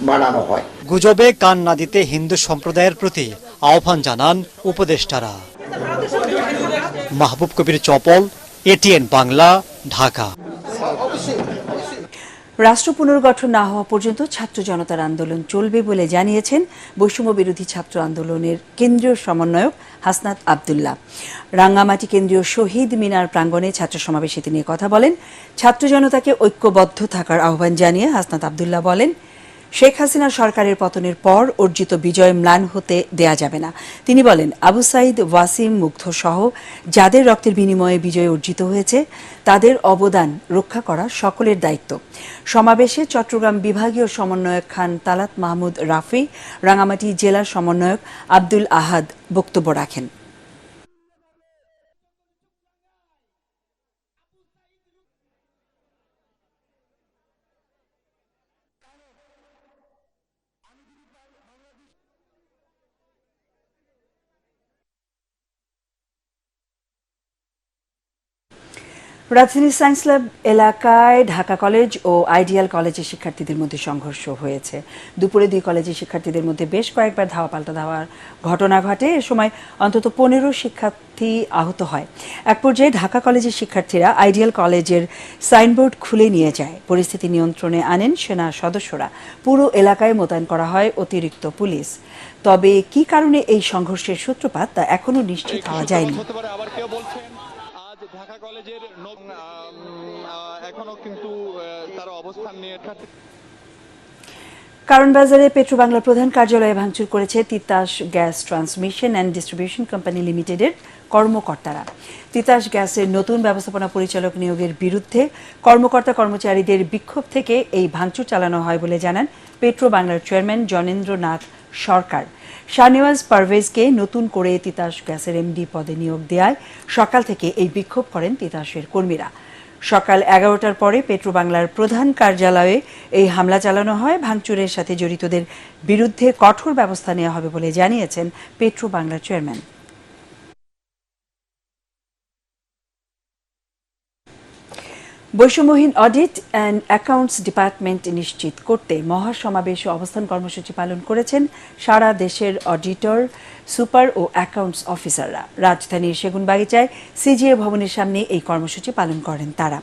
বাড়ানো হয়। গুজবে কান না দিতে হিন্দু সম্প্রদায়ের প্রতি আহ্বান জানান উপদেষ্টারা। মাহবুব কবির চপল, এটিএন বাংলা, ঢাকা। রাষ্ট্র পুনর্গঠন না হওয়া পর্যন্ত ছাত্র জনতার আন্দোলন চলবে বলে জানিয়েছেন বৈষম্য বিরোধী ছাত্র আন্দোলনের কেন্দ্রীয় সমন্বয়ক হাসনাত আব্দুল্লাহ। রাঙ্গামাটি কেন্দ্রীয় শহীদ মিনার প্রাঙ্গণে ছাত্র সমাবেশে তিনি কথা বলেন। ছাত্র জনতাকে ঐক্যবদ্ধ থাকার আহ্বান জানিয়ে হাসনাত আব্দুল্লাহ বলেন, শেখ হাসিনা সরকারের পতনের পর অর্জিত বিজয় ম্লান হতে দেয়া যাবে না। তিনি বলেন, আবু সাইদ, ওয়াসিম, মুগ্ধ সহ যাদের রক্তের বিনিময়ে বিজয় অর্জিত হয়েছে তাদের অবদান রক্ষা করা সকলের দায়িত্ব। সমাবেশে চট্টগ্রাম বিভাগীয় সমন্বয়ক খান তালাত মাহমুদ রাফি, রাঙ্গামাটি জেলার সমন্বয়ক আব্দুল আহাদ বক্তব্য রাখেন। রাজধানীর সায়েন্স ল্যাব এলাকায় ঢাকা কলেজ ও আইডিয়াল কলেজের শিক্ষার্থীদের মধ্যে সংঘর্ষ হয়েছে। দুপুরে দুই কলেজের শিক্ষার্থীদের মধ্যে বেশ কয়েকবার ধাওয়া পাল্টা ধাওয়ার ঘটনা ঘটে। এ সময় অন্তত 15 শিক্ষার্থী আহত হয়। এক পর্যায়ে ঢাকা কলেজের শিক্ষার্থীরা আইডিয়াল কলেজের সাইনবোর্ড খুলে নিয়ে যায়। পরিস্থিতি নিয়ন্ত্রণে আনেন সেনা সদস্যরা। পুরো এলাকায় মোতায়েন করা হয় অতিরিক্ত পুলিশ। তবে কী কারণে এই সংঘর্ষের সূত্রপাত তা এখনো নিশ্চিত হওয়া যায়নি। ঢাকা কলেজের এখনো কিন্তু তারা অবস্থান নিয়ে কারণ বাজারে পেট্রোবাংলার প্রধান কার্যালয়ে ভাঙচুর করেছে Titas gas transmission and distribution company লিমিটেডের কর্মকর্তারা। তিতাস গ্যাসের নতুন ব্যবস্থাপনা পরিচালক নিয়োগের বিরুদ্ধে কর্মকর্তা কর্মচারীদের বিক্ষোভ থেকে এই ভাঙচুর চালানো হয় বলে জানান পেট্রোবাংলার চেয়ারম্যান জ্ঞানেন্দ্রনাথ সরকার। শাহনেওয়াজ পারভেজকে নতুন করে তিতাস গ্যাসের এমডি পদে নিয়োগ দেওয়ায় সকাল থেকে এই বিক্ষোভ করেন তিতাসের কর্মীরা। সকাল 11টার পরে পেট্রোবাংলার প্রধান কার্যালয়ে এই হামলা চালানো হয়। ভাঙচুরের সাথে জড়িতদের বিরুদ্ধে কঠোর ব্যবস্থা নেওয়া হবে বলে জানিয়েছেন পেট্রোবাংলার চেয়ারম্যান। বৈষম্যহীন অডিট অ্যান্ড অ্যাকাউন্টস ডিপার্টমেন্ট নিশ্চিত করতে মহাসমাবেশ ও অবস্থান কর্মসূচি পালন করেছেন সারা দেশের অডিটর, সুপার ও অ্যাকাউন্টস অফিসাররা। রাজধানীর সেগুনবাগিচায় সিজিএ ভবনের সামনে এই কর্মসূচি পালন করেন তারা।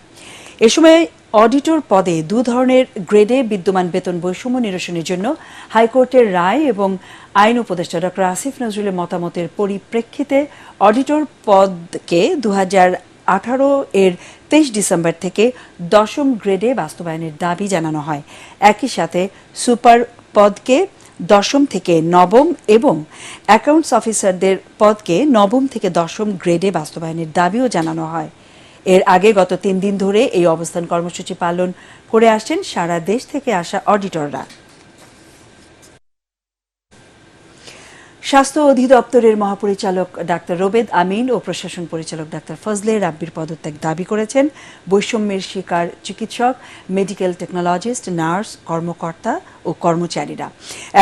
এ সময় অডিটর পদে 2 ধরনের গ্রেডে বিদ্যমান বেতন বৈষম্য নিরসনের জন্য হাইকোর্টের রায় এবং আইন উপদেষ্টা ডক্টর আসিফ নজরুলের মতামতের পরিপ্রেক্ষিতে অডিটর পদকে 2018 এর 23 ডিসেম্বর থেকে 10ম গ্রেডে বাস্তবায়নের দাবি জানানো হয়। একই সাথে সুপার পদকে 10ম থেকে 9ম এবং অ্যাকাউন্টস অফিসারদের পদকে 9ম থেকে 10ম গ্রেডে বাস্তবায়নের দাবিও জানানো হয়। এর আগে গত 3 দিন ধরে এই অবস্থান কর্মসূচি পালন করে আসছেন সারা দেশ থেকে আসা অডিটররা। স্বাস্থ্য অধিদপ্তরের মহাপরিচালক ডাক্তার রোবেদ আমিন ও প্রশাসন পরিচালক ডাক্তার ফজলে রাব্বির পদত্যাগ দাবি করেছেন বৈষম্যের শিকার চিকিৎসক, মেডিকেল টেকনোলজিস্ট, নার্স, কর্মকর্তা ও কর্মচারীরা।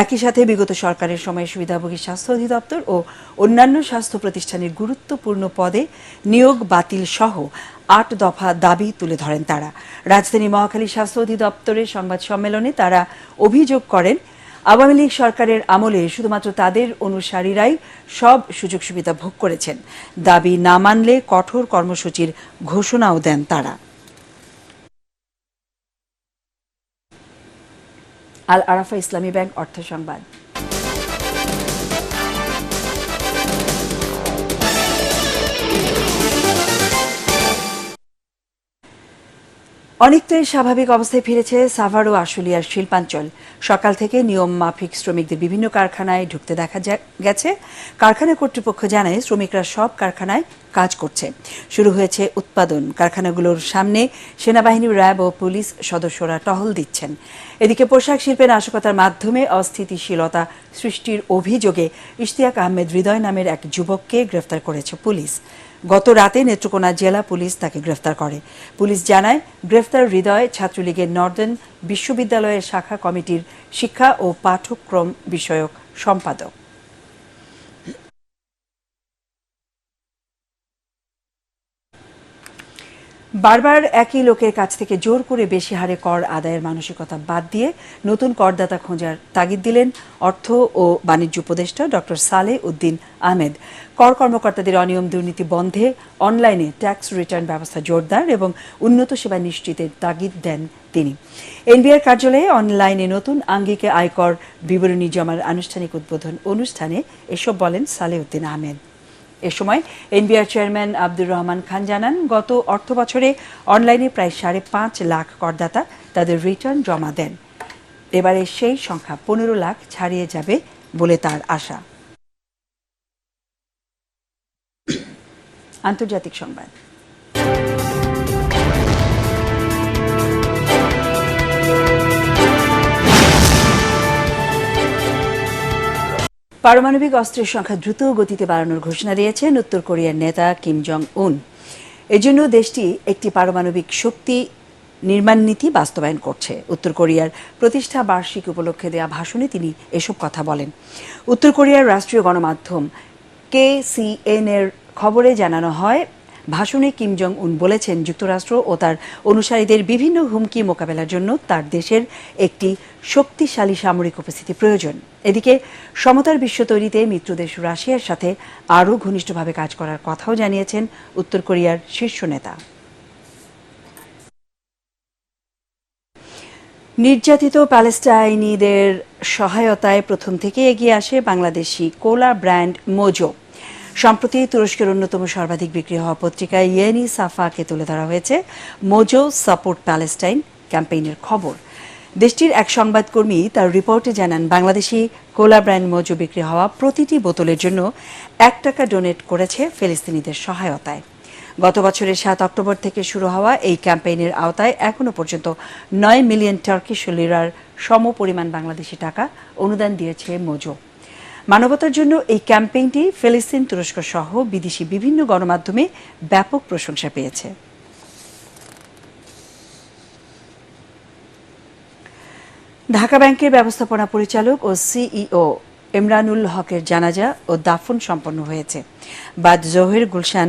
একই সাথে বিগত সরকারের সময় সুবিধাভোগী স্বাস্থ্য অধিদপ্তর ও অন্যান্য স্বাস্থ্য প্রতিষ্ঠানের গুরুত্বপূর্ণ পদে নিয়োগ বাতিল সহ 8 দফা দাবি তুলে ধরেন তারা। রাজধানী মহাখালী স্বাস্থ্য অধিদপ্তরের সংবাদ সম্মেলনে তারা অভিযোগ করেন, আওয়ামী লীগ সরকারের আমলে শুধুমাত্র তাদের অনুসারীরাই সব সুযোগ সুবিধা ভোগ করেছেন। দাবি না মানলে কঠোর কর্মসূচির ঘোষণাও দেন তারা। আল আরাফা ইসলামী ব্যাংক অর্থ সংবাদ। অনেকটাই স্বাভাবিক অবস্থায় ফিরেছে সাভার ও আশুলিয়ার শিল্পাঞ্চল। সকাল থেকে নিয়ম মাফিক শ্রমিকদের বিভিন্ন কারখানায় ঢুকতে দেখা গেছে। কারখানা কর্তৃপক্ষ জানায় শ্রমিকরা সব কারখানায় কাজ করছে। শুরু হয়েছে উৎপাদন। কারখানাগুলোর সামনে সেনাবাহিনী, র্যাব ও পুলিশ সদস্যরা টহল দিচ্ছেন। এদিকে পোশাক শিল্পে নাশকতার মাধ্যমে অস্থিতিশীলতা সৃষ্টির অভিযোগে ইশতিয়াক আহমেদ হৃদয় নামের এক যুবককে গ্রেফতার করেছে পুলিশ। গত রাতে নেত্রকোনা জেলা পুলিশ তাকে গ্রেফতার করে। পুলিশ জানায়, গ্রেফতার হৃদয় ছাত্রলীগের নর্দার্ন বিশ্ববিদ্যালয়ের শাখা কমিটির শিক্ষা ও পাঠ্যক্রম বিষয়ক সম্পাদক। বারবার একই লোকের কাছ থেকে জোর করে বেশি হারে কর আদায়ের মানসিকতা বাদ দিয়ে নতুন করদাতা খোঁজার তাগিদ দিলেন অর্থ ও বাণিজ্য উপদেষ্টা ডক্টর সালেহ উদ্দিন আহমেদ। কর কর্মকর্তাদের অনিয়ম দুর্নীতি বন্ধে অনলাইনে ট্যাক্স রিটার্ন ব্যবস্থা জোরদার এবং উন্নত সেবা নিশ্চিতের তাগিদ দেন তিনি। এনবিআর কার্যালয়ে অনলাইনে নতুন আঙ্গিকে আয়কর বিবরণী জমার আনুষ্ঠানিক উদ্বোধন অনুষ্ঠানে এসব বলেন সালেহ উদ্দিন আহমেদ। এ সময় এনবিআর চেয়ারম্যান আব্দুর রহমান খান জানান, গত অর্থ বছরে অনলাইনে প্রায় 5.5 লাখ করদাতা তাদের রিটার্ন জমা দেন। এবারে সেই সংখ্যা 15 লাখ ছাড়িয়ে যাবে বলে তার আশা। আন্তর্জাতিক সংবাদ। পারমাণবিক অস্ত্রের সংখ্যা দ্রুত গতিতে বাড়ানোর ঘোষণা দিয়েছেন উত্তর কোরিয়ার নেতা কিম জং উন। এজন্য দেশটি একটি পারমাণবিক শক্তি নির্মাণ নীতি বাস্তবায়ন করছে। উত্তর কোরিয়ার প্রতিষ্ঠা বার্ষিকী উপলক্ষে দেয়া ভাষণে তিনি এসব কথা বলেন। উত্তর কোরিয়ার রাষ্ট্রীয় গণমাধ্যম KCN এর খবরে জানানো হয়, ভাষণে কিম জং উন বলেছেন, যুক্তরাষ্ট্র ও তার অনুসারীদের বিভিন্ন হুমকি মোকাবেলার জন্য তার দেশের একটি শক্তিশালী সামরিক উপস্থিতি প্রয়োজন। এদিকে সমতার বিশ্ব তৈরিতে মিত্রদেশ রাশিয়ার সাথে আরও ঘনিষ্ঠভাবে কাজ করার কথাও জানিয়েছেন উত্তর কোরিয়ার শীর্ষ নেতা। নির্যাতিত প্যালেস্টাইনিদের সহায়তায় প্রথম থেকে এগিয়ে আসে বাংলাদেশি কোলা ব্র্যান্ড মোজো। সম্প্রতি তুরস্কের অন্যতম সর্বাধিক বিক্রি হওয়া পত্রিকা ইয়েনি সাফাকে তুলে ধরা হয়েছে মোজো সাপোর্ট প্যালেস্টাইন ক্যাম্পেইনের খবর। দেশটির এক সংবাদকর্মী তার রিপোর্টে জানান, বাংলাদেশি কোলা ব্র্যান্ড মোজো বিক্রি হওয়া প্রতিটি বোতলের জন্য $1 ডোনেট করেছে ফিলিস্তিনিদের সহায়তায়। গত বছরের 7 অক্টোবর থেকে শুরু হওয়া এই ক্যাম্পেইনের আওতায় এখনো পর্যন্ত 9 মিলিয়ন টার্কিশ লিরার সমপরিমাণ বাংলাদেশি টাকা অনুদান দিয়েছে মোজো। মানবতার জন্য এই ক্যাম্পেইনটি ফিলিস্তিন, তুরস্ক সহ বিদেশি বিভিন্ন গণমাধ্যমে ব্যাপক প্রশংসা পেয়েছে। ঢাকা ব্যাংকের ব্যবস্থাপনা পরিচালক ও সিইও ইমরানুল হকের জানাজা ও দাফন সম্পন্ন হয়েছে। বাদ জোহর গুলশান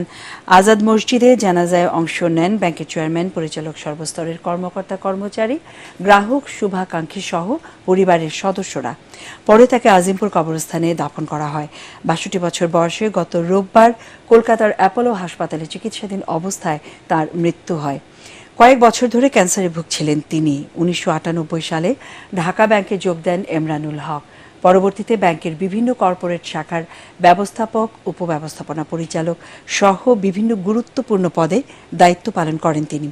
আজাদ মসজিদে জানাজায় অংশ নেন ব্যাংকের চেয়ারম্যান, পরিচালক, সর্বস্তরের কর্মকর্তা কর্মচারী, গ্রাহক, শুভাকাঙ্ক্ষী সহ পরিবারের সদস্যরা। পরে তাকে আজিমপুর কবরস্থানে দাফন করা হয়। 62 বছর বয়সে গত রোববার কলকাতার অ্যাপোলো হাসপাতালে চিকিৎসাধীন অবস্থায় তার মৃত্যু হয়। কয়েক বছর ধরে ক্যান্সারে ভুগছিলেন তিনি। 1998 সালে ঢাকা ব্যাংকে যোগ দেন ইমরানুল হক। পরবর্তীতে ব্যাংকের বিভিন্ন কর্পোরেট শাখার ব্যবস্থাপক, উপব্যবস্থাপনা পরিচালক সহ বিভিন্ন গুরুত্বপূর্ণ পদে দায়িত্ব পালন করেন তিনি।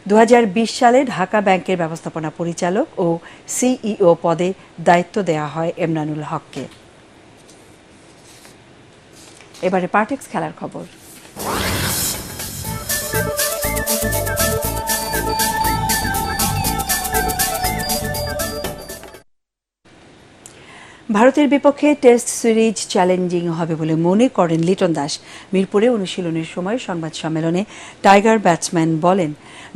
2020 সালে ঢাকা ব্যাংকের ব্যবস্থাপনা পরিচালক ও সিইও পদে দায়িত্ব দেওয়া হয় ইমরানুল হককে। এবারে পার্টেক্স খেলার খবর। ভারতের বিপক্ষে টেস্ট সিরিজ চ্যালেঞ্জিং হবে বলে মনে করেন লিটন দাস। মিরপুরে অনুশীলনের সময় সংবাদ সম্মেলনে টাইগার ব্যাটসম্যান বলেন,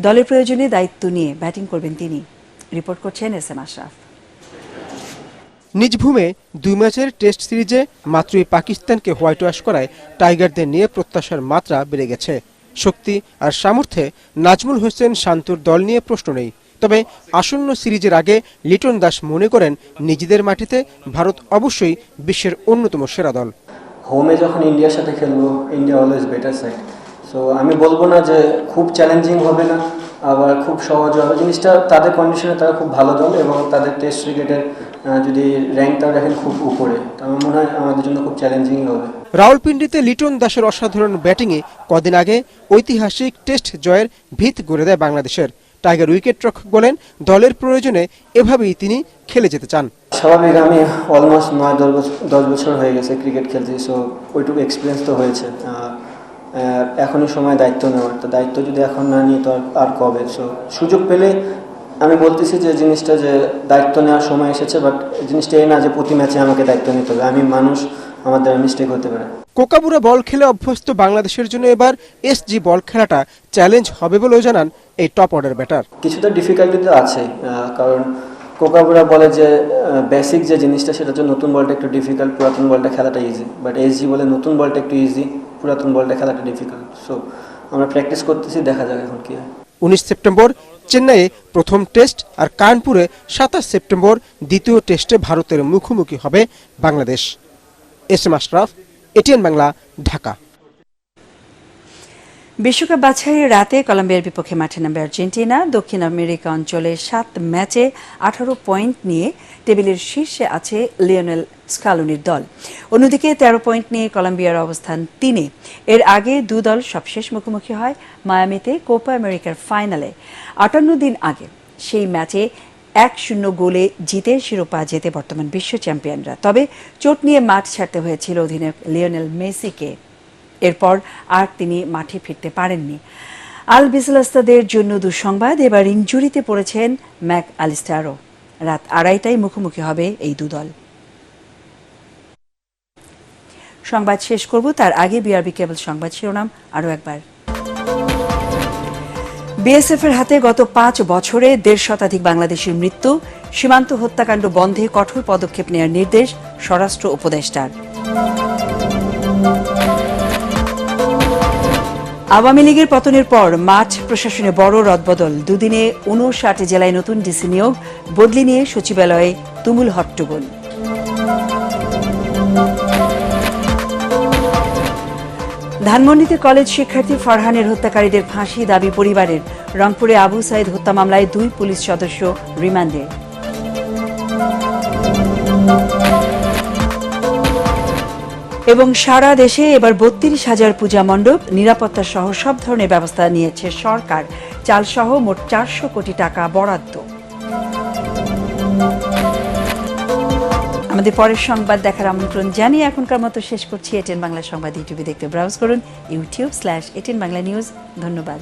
দলের প্রয়োজনে দায়িত্ব নিয়ে ব্যাটিং করবেন তিনি। রিপোর্ট করছেন এসএম আশরাফ। নিজ ভূমে 2 ম্যাচের টেস্ট সিরিজে মাত্রই পাকিস্তানকে হোয়াইট ওয়াশ করায় টাইগারদের নিয়ে প্রত্যাশার মাত্রা বেড়ে গেছে। শক্তি আর সামর্থ্যে নাজমুল হোসেন শান্তর দল নিয়ে প্রশ্ন নেই। তবে আসন্ন সিরিজের আগে লিটন দাস মনে করেন, নিজেদের মাটিতে ভারত অবশ্যই বিশ্বের অন্যতম সেরা দল। হোমে যখন ইন্ডিয়ার সাথে খেলবো, India always better side. So আমি বলবো না যে খুব চ্যালেঞ্জিং হবে না, আবার খুব সহজ হবে। জিনিসটা তাদের কন্ডিশনে তারা খুব ভালো দল এবং তাদের টেস্ট ক্রিকেটের যদি র্যাঙ্কটা দেখেন খুব উপরে, তো আমার মনে হয় আমাদের জন্য খুব চ্যালেঞ্জিংই হবে। রাওয়ালপিন্ডিতে লিটন দাসের অসাধারণ ব্যাটিংয়ে কদিন আগে ঐতিহাসিক টেস্ট জয়ের ভিত গড়ে দেয় বাংলাদেশের। টাইগার উইকেট রক্ষক বলেন, দলের প্রয়োজনে এভাবেই তিনি খেলে যেতে চান। স্বাভাবিক, আমি অলমোস্ট 9-10 বছর হয়ে গেছে ক্রিকেট খেলছি, সো ওইটুকু এক্সপিরিয়েন্স তো হয়েছে। এখনই সময় দায়িত্ব নেওয়ার, তো দায়িত্ব যদি এখন না নিই তো আর কবে। সো সুযোগ পেলে আমি বলতেছি যে জিনিসটা যে দায়িত্ব নেওয়ার সময় এসেছে, বাট জিনিসটা এই না যে প্রতি ম্যাচে আমাকে দায়িত্ব নিতে হবে। আমি মানুষ, আমাদের মিস্টেক হতে পারে। কোকাবুরা বল খেলে অভ্যস্ত বাংলাদেশের জন্য এবার এসজি বল খেলাটা চ্যালেঞ্জ হবে বলেও জানান এই টপ অর্ডার ব্যাটার। কিছুটা ডিফিকাল্টি তো আছে, কারণ কোকাবুরা বলে যে বেসিক যে জিনিসটা সেটা হচ্ছে নতুন বলটা একটু ডিফিকাল্ট, পুরাতন বলটা খেলাটা ইজি। বাট এসজি বলে নতুন বলটা একটু ইজি, পুরাতন বলটা খেলাটা ডিফিকাল্ট। সো আমরা প্র্যাকটিস করতেছি, দেখা যাক এখন কি হয়। 19 সেপ্টেম্বর চেন্নাইয়ে প্রথম টেস্ট আর কানপুরে 27 সেপ্টেম্বর দ্বিতীয় টেস্টে ভারতের মুখোমুখি হবে বাংলাদেশ। SM Ashraf, ATN Bangla, Dhaka. বিশ্বকাপ বাছাইয়ের রাতে কলম্বিয়ার বিপক্ষে মাঠে নামবে আর্জেন্টিনা। দক্ষিণ আমেরিকা অঞ্চলে 7 ম্যাচে 18 পয়েন্ট নিয়ে টেবিলের শীর্ষে আছে লিওনেল স্কালোনির দল। অন্যদিকে 13 পয়েন্ট নিয়ে কলম্বিয়ার অবস্থান 3-এ। এর আগে 2 দল সবশেষ মুখোমুখি হয় মায়ামিতে কোপা আমেরিকার ফাইনালে 58 দিন আগে। সেই ম্যাচে 1-0 গোলে জিতে শিরোপা জেতে বর্তমান বিশ্ব চ্যাম্পিয়নরা। তবে চোট নিয়ে মাঠ ছাড়তে হয়েছিল অধিনায়ক লিওনেল মেসিকে। এরপর আর তিনি মাঠে ফিরতে পারেননি। আল বিসেলেস্তাদের জন্য দুঃসংবাদ, এবার ইনজুরিতে পড়েছেন ম্যাক আলিস্টারও। রাত 2:30টায় মুখোমুখি হবে এই 2 দল। সংবাদ শেষ করব, তার আগে বিআরবি কেবল সংবাদ শিরোনাম আরও একবার। বিএসএফের হাতে গত 5 বছরে 1.5 শতাধিক বাংলাদেশের মৃত্যু। সীমান্ত হত্যাকাণ্ড বন্ধে কঠোর পদক্ষেপ নেওয়ার নির্দেশ স্বরাষ্ট্র উপদেষ্টার। আওয়ামী লীগের পতনের পর মাঠ প্রশাসনে বড় রদবদল। দুদিনে 59 জেলায় নতুন ডিসি নিয়োগ, বদলি নিয়ে সচিবালয়ে তুমুল হট্টগোল। ধানমন্ডিতে কলেজ শিক্ষার্থী ফারহানের হত্যাকারীদের ফাঁসি দাবি পরিবারের। রংপুরে আবু সাইদ হত্যা মামলায় 2 পুলিশ সদস্য রিমান্ডে। এবং সারা দেশে এবার 32,000 পূজা মণ্ডপ, নিরাপত্তা সহ সব ধরনের ব্যবস্থা নিয়েছে সরকার। চাল সহ মোট 400 কোটি টাকা বরাদ্দ। আমাদের পরের সংবাদ দেখার আমন্ত্রণ জানিয়ে এখনকার মতো শেষ করছি। এটিএন বাংলা সংবাদ ইউটিউবে দেখতে ব্রাউজ করুন youtube/ATN বাংলা নিউজ। ধন্যবাদ।